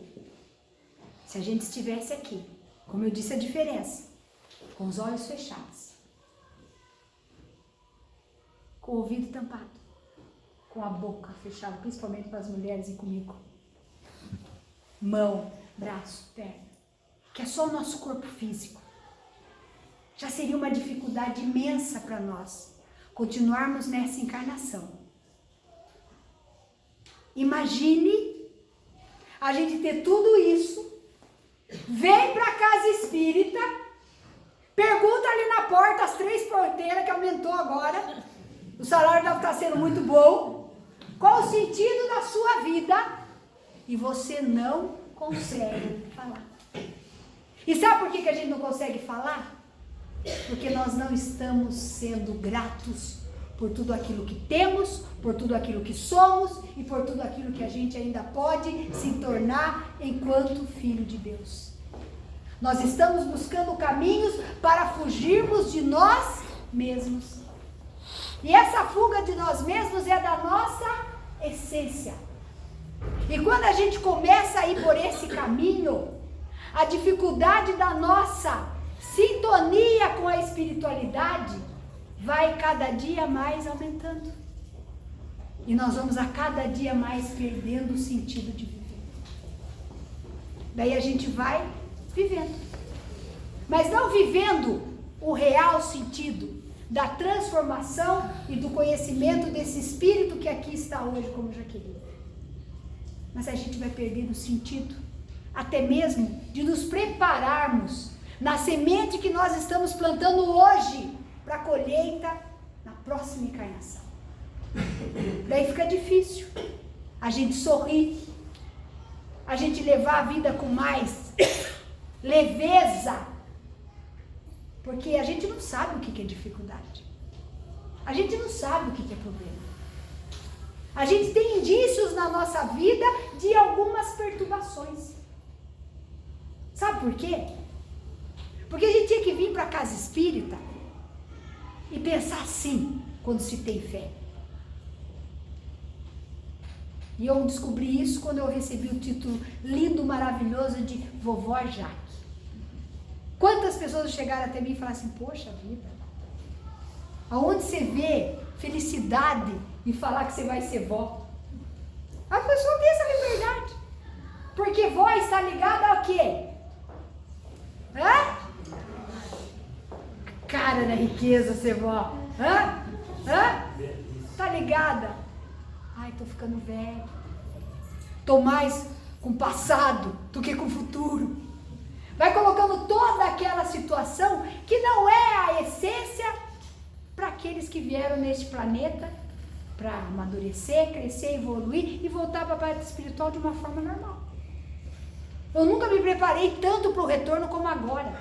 se a gente estivesse aqui, como eu disse a diferença, com os olhos fechados, com o ouvido tampado, com a boca fechada, principalmente para as mulheres e comigo, mão, braço, perna, que é só o nosso corpo físico, já seria uma dificuldade imensa para nós continuarmos nessa encarnação. Imagine a gente ter tudo isso, vem para a casa espírita, pergunta ali na porta, as 3 porteiras que aumentou agora, o salário deve estar sendo muito bom, qual o sentido da sua vida? E você não consegue falar. E sabe por que a gente não consegue falar? Porque nós não estamos sendo gratos por tudo aquilo que temos, por tudo aquilo que somos e por tudo aquilo que a gente ainda pode se tornar enquanto filho de Deus. Nós estamos buscando caminhos para fugirmos de nós mesmos. E essa fuga de nós mesmos é da nossa essência. E quando a gente começa a ir por esse caminho, a dificuldade da nossa sintonia com a espiritualidade vai cada dia mais aumentando. E nós vamos a cada dia mais perdendo o sentido de viver. Daí a gente vai vivendo. Mas não vivendo o real sentido da transformação e do conhecimento desse espírito que aqui está hoje como Jaqueline. Mas a gente vai perdendo o sentido, até mesmo de nos prepararmos na semente que nós estamos plantando hoje para a colheita na próxima encarnação. Daí fica difícil a gente sorrir, a gente levar a vida com mais leveza, porque a gente não sabe o que é dificuldade, a gente não sabe o que é problema, a gente tem indícios na nossa vida de algumas perturbações. Sabe por quê? Porque a gente tinha que vir para a casa espírita e pensar assim, quando se tem fé. E eu descobri isso quando eu recebi o título lindo, maravilhoso de Vovó Jaque. Quantas pessoas chegaram até mim e falaram assim, poxa vida, aonde você vê felicidade em falar que você vai ser vó? A pessoa tem essa liberdade. Porque vó está ligada ao quê? Hã? Cara da riqueza ser vó. Hã? Tá ligada? Ai, tô ficando velho. Tô mais com o passado do que com o futuro. Vai colocando toda aquela situação que não é a essência para aqueles que vieram neste planeta para amadurecer, crescer, evoluir e voltar para a parte espiritual de uma forma normal. Eu nunca me preparei tanto para o retorno como agora.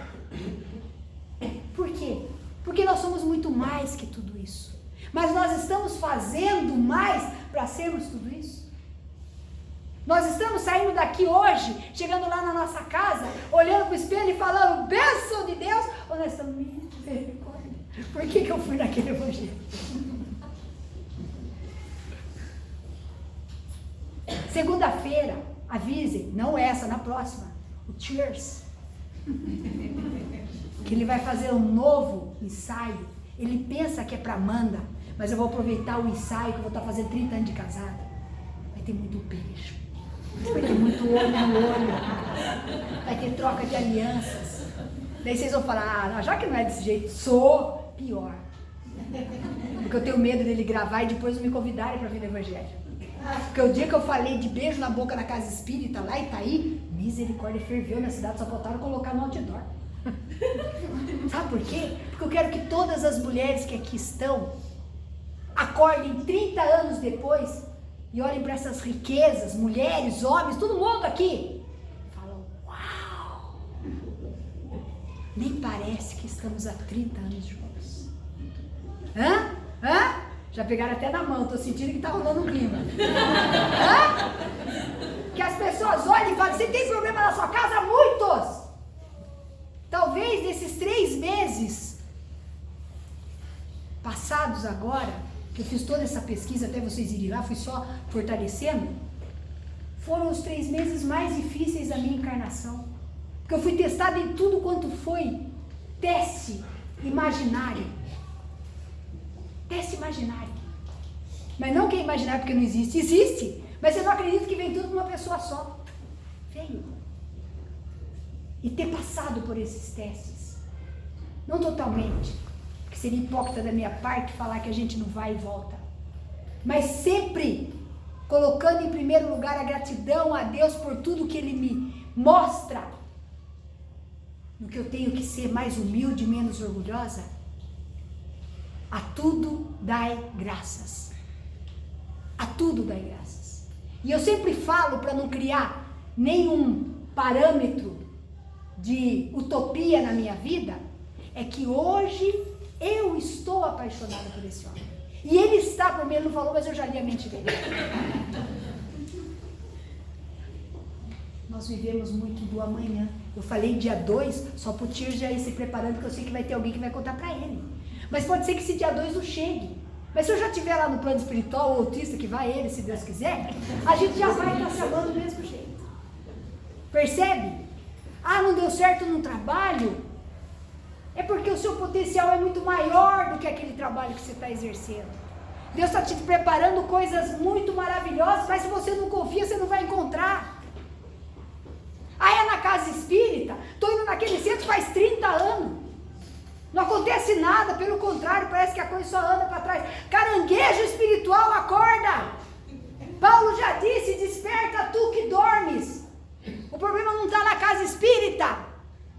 Por quê? Porque nós somos muito mais que tudo isso. Mas nós estamos fazendo mais para sermos tudo isso? Nós estamos saindo daqui hoje, chegando lá na nossa casa, olhando para o espelho e falando, bênção de Deus, ou nós estamos, misericórdia, por que eu fui naquele evangelho? Segunda-feira, avisem, não essa, na próxima, o Cheers, que ele vai fazer um novo ensaio. Ele pensa que é para Amanda, mas eu vou aproveitar o ensaio que eu vou estar fazendo 30 anos de casada. Vai ter muito beijo, vai ter muito olho no olho, vai ter troca de alianças. Daí vocês vão falar, ah, já que não é desse jeito, sou pior. Porque eu tenho medo dele gravar e depois me convidarem para vir no evangelho. Porque o dia que eu falei de beijo na boca na casa espírita lá em Itaí, misericórdia, ferveu na cidade, só faltaram colocar no outdoor. Sabe por quê? Porque eu quero que todas as mulheres que aqui estão acordem 30 anos depois e olhem para essas riquezas, mulheres, homens, todo mundo aqui. Falam, uau! Nem parece que estamos há 30 anos juntos. Hã? Já pegaram até na mão, tô sentindo que tá rolando um clima. Que as pessoas olhem e falam, você tem problema na sua casa? Muitos! Talvez nesses 3 meses passados agora, que eu fiz toda essa pesquisa até vocês irem lá, fui só fortalecendo, foram os 3 meses mais difíceis da minha encarnação. Porque eu fui testada em tudo quanto foi teste imaginário. Teste imaginário. Mas não que é imaginário porque não existe. Existe. Mas você não acredita que vem tudo de uma pessoa só. Veio. E ter passado por esses testes. Não totalmente. Porque seria hipócrita da minha parte falar que a gente não vai e volta. Mas sempre colocando em primeiro lugar a gratidão a Deus por tudo que Ele me mostra. No que eu tenho que ser mais humilde, menos orgulhosa. A tudo dai graças. A tudo dai graças. E eu sempre falo para não criar nenhum parâmetro de utopia na minha vida, é que hoje eu estou apaixonada por esse homem. E ele está por mim, ele não falou, mas eu já li a mente dele. Nós vivemos muito do amanhã. Eu falei dia 2, só para o Tio já ir se preparando, porque eu sei que vai ter alguém que vai contar para ele. Mas pode ser que esse dia 2 não chegue. Mas se eu já estiver lá no plano espiritual, o autista, que vai ele, se Deus quiser, a gente já vai estar se amando do mesmo jeito. Percebe? Ah, não deu certo no trabalho? É porque o seu potencial é muito maior do que aquele trabalho que você está exercendo. Deus está te preparando coisas muito maravilhosas, mas se você não confia, você não vai encontrar. Ah, é na casa espírita? Estou indo naquele centro faz 30 anos. Não acontece nada, pelo contrário, parece que a coisa só anda para trás. Caranguejo espiritual, acorda! Paulo já disse, desperta tu que dormes. O problema não está na casa espírita,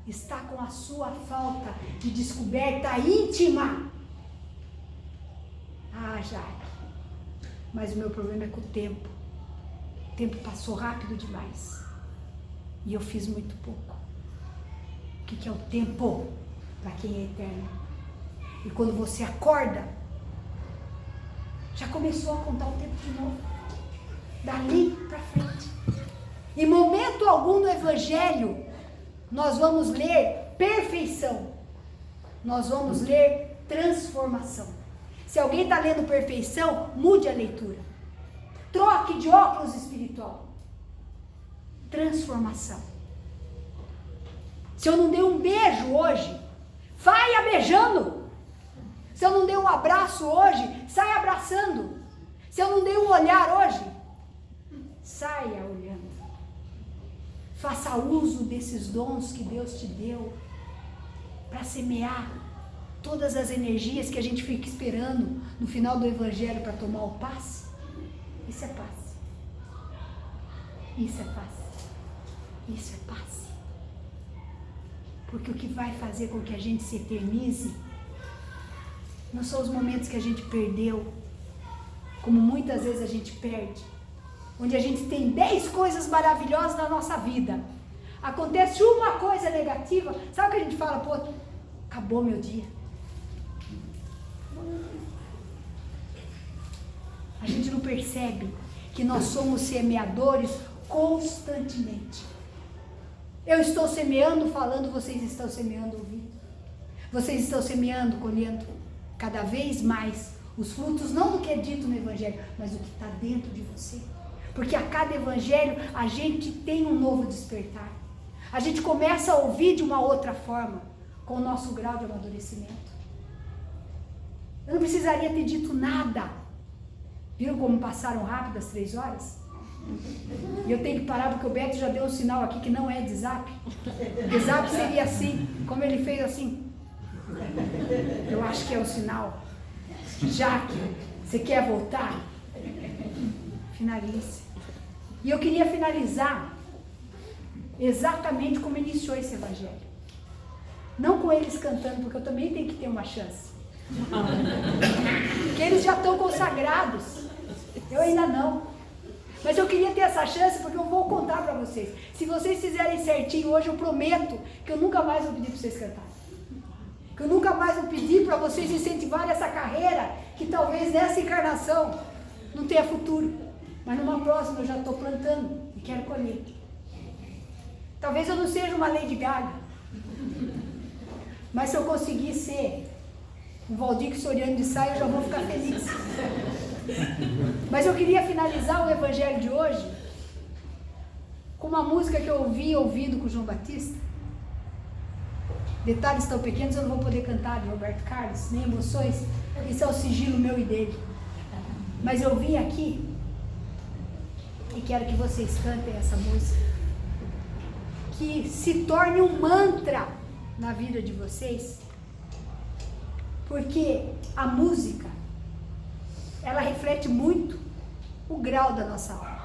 está com a sua falta de descoberta íntima. Ah, Jaque, mas o meu problema é com o tempo. O tempo passou rápido demais e eu fiz muito pouco. O que é o tempo? Para quem é eterno. E quando você acorda, já começou a contar o tempo de novo. Dali para frente. Em momento algum no Evangelho, nós vamos ler perfeição. Nós vamos ler transformação. Se alguém está lendo perfeição, mude a leitura. Troque de óculos espiritual. Transformação. Se eu não dei um beijo hoje, vai beijando. Se eu não dei um abraço hoje, sai abraçando. Se eu não dei um olhar hoje, saia olhando. Faça uso desses dons que Deus te deu para semear todas as energias que a gente fica esperando no final do Evangelho para tomar o passe. Isso é passe. Isso é passe. Isso é passe. Porque o que vai fazer com que a gente se eternize não são os momentos que a gente perdeu, como muitas vezes a gente perde, onde a gente tem 10 coisas maravilhosas na nossa vida. Acontece uma coisa negativa, sabe o que a gente fala? Pô, acabou meu dia. A gente não percebe que nós somos semeadores constantemente. Eu estou semeando, falando, vocês estão semeando, ouvindo. Vocês estão semeando, colhendo cada vez mais os frutos, não do que é dito no Evangelho, mas do que está dentro de você. Porque a cada Evangelho a gente tem um novo despertar. A gente começa a ouvir de uma outra forma, com o nosso grau de amadurecimento. Eu não precisaria ter dito nada. Viram como passaram rápido as 3 horas? E eu tenho que parar porque o Beto já deu um sinal aqui que não é de zap. De zap seria assim, como ele fez assim. Eu acho que é o sinal. Jaque, você quer voltar? Finalize. E eu queria finalizar exatamente como iniciou esse Evangelho. Não com eles cantando, porque eu também tenho que ter uma chance. Porque eles já estão consagrados. Eu ainda não. Mas eu queria ter essa chance porque eu vou contar para vocês. Se vocês fizerem certinho hoje, eu prometo que eu nunca mais vou pedir para vocês cantarem. Que eu nunca mais vou pedir para vocês incentivarem essa carreira que talvez nessa encarnação não tenha futuro. Mas numa próxima eu já estou plantando e quero colher. Talvez eu não seja uma Lady Gaga. Mas se eu conseguir ser um Valdir Soriano de Sá, eu já vou ficar feliz. Mas eu queria finalizar o evangelho de hoje com uma música que eu ouvi ouvindo com o João Batista. Detalhes tão pequenos eu não vou poder cantar, de Roberto Carlos, nem emoções. Isso é o sigilo meu e dele. Mas eu vim aqui e quero que vocês cantem essa música, que se torne um mantra na vida de vocês, porque a música, ela reflete muito o grau da nossa alma.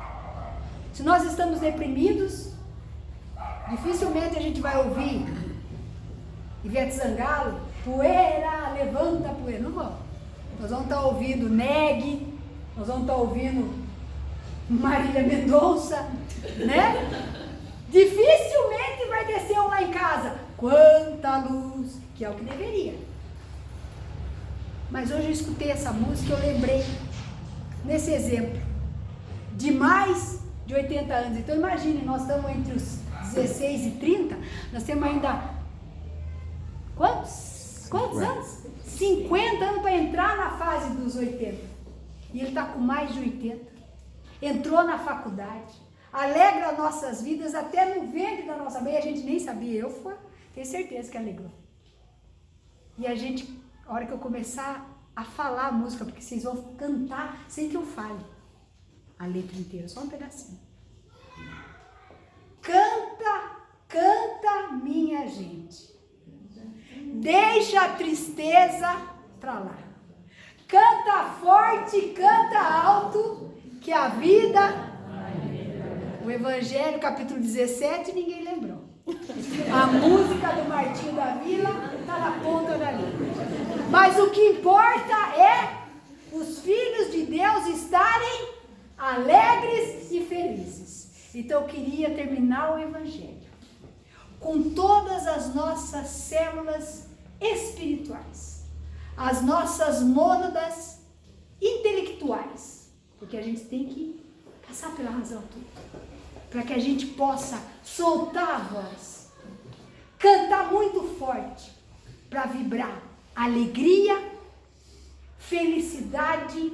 Se nós estamos deprimidos, dificilmente a gente vai ouvir Ivete Sangalo, poeira, levanta a poeira. Não vamos. Nós vamos estar ouvindo Neg, nós vamos estar ouvindo Marília Mendonça, né? Dificilmente vai descer um lá em casa. Quanta luz, que é o que deveria. Mas hoje eu escutei essa música e eu lembrei, nesse exemplo, de mais de 80 anos. Então imagine, nós estamos entre os 16 e 30, nós temos ainda, quantos anos? 50 anos para entrar na fase dos 80. E ele está com mais de 80. Entrou na faculdade, alegra nossas vidas até no ventre da nossa mãe, a gente nem sabia, tenho certeza que alegrou. E a gente, a hora que eu começar a falar a música, porque vocês vão cantar sem que eu fale a letra inteira, só um pedacinho. Canta, canta minha gente, deixa a tristeza pra lá, canta forte, canta alto, que a vida... O Evangelho, capítulo 17, ninguém lembrou. A música do Martinho da Vila está na ponta da língua. Mas o que importa é os filhos de Deus estarem alegres e felizes. Então eu queria terminar o Evangelho com todas as nossas células espirituais, as nossas mônadas intelectuais, porque a gente tem que passar pela razão toda, para que a gente possa soltar a voz, cantar muito forte, para vibrar alegria, felicidade,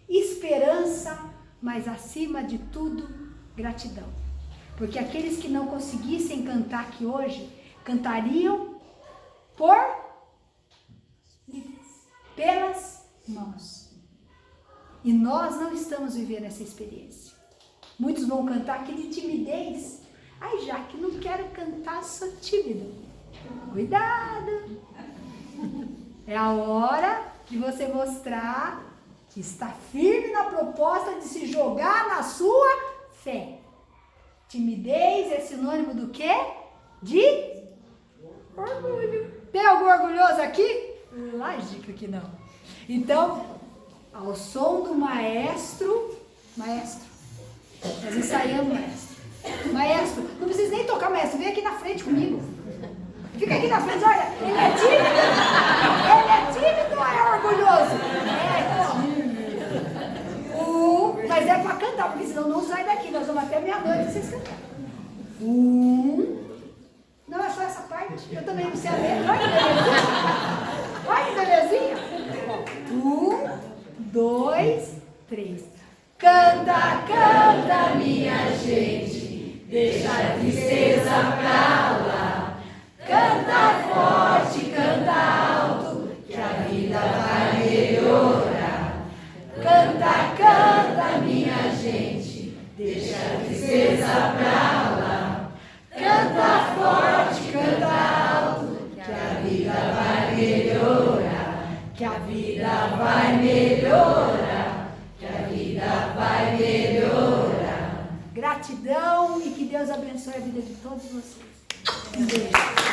esperança, mas acima de tudo, gratidão. Porque aqueles que não conseguissem cantar aqui hoje, cantariam pelas mãos. E nós não estamos vivendo essa experiência. Muitos vão cantar aqui de timidez. Ai, já que não quero cantar, sou tímido. Cuidado! É a hora de você mostrar que está firme na proposta de se jogar na sua fé. Timidez é sinônimo do quê? De orgulho. Tem algum orgulhoso aqui? Lógico que não. Então, ao som do maestro, nós ensaiamos, maestro, não precisa nem tocar, maestro, vem aqui na frente comigo, fica aqui na frente, olha, ele é tímido ou é orgulhoso? É tímido. Mas é para cantar, porque senão não sai daqui, nós vamos até meia-noite vocês cantarem. Não é só essa parte, eu também não sei a letra, olha que belezinha. 1, 2, 3. Canta, canta, minha gente, deixa a tristeza pra lá. Canta forte, canta alto, que a vida vai melhorar. Canta, canta, minha gente, deixa a tristeza pra lá. Canta forte, canta alto, que a vida vai melhorar. Que a vida vai melhorar. Que a vida vai melhorar. Gratidão e que Deus abençoe a vida de todos vocês. Um beijo.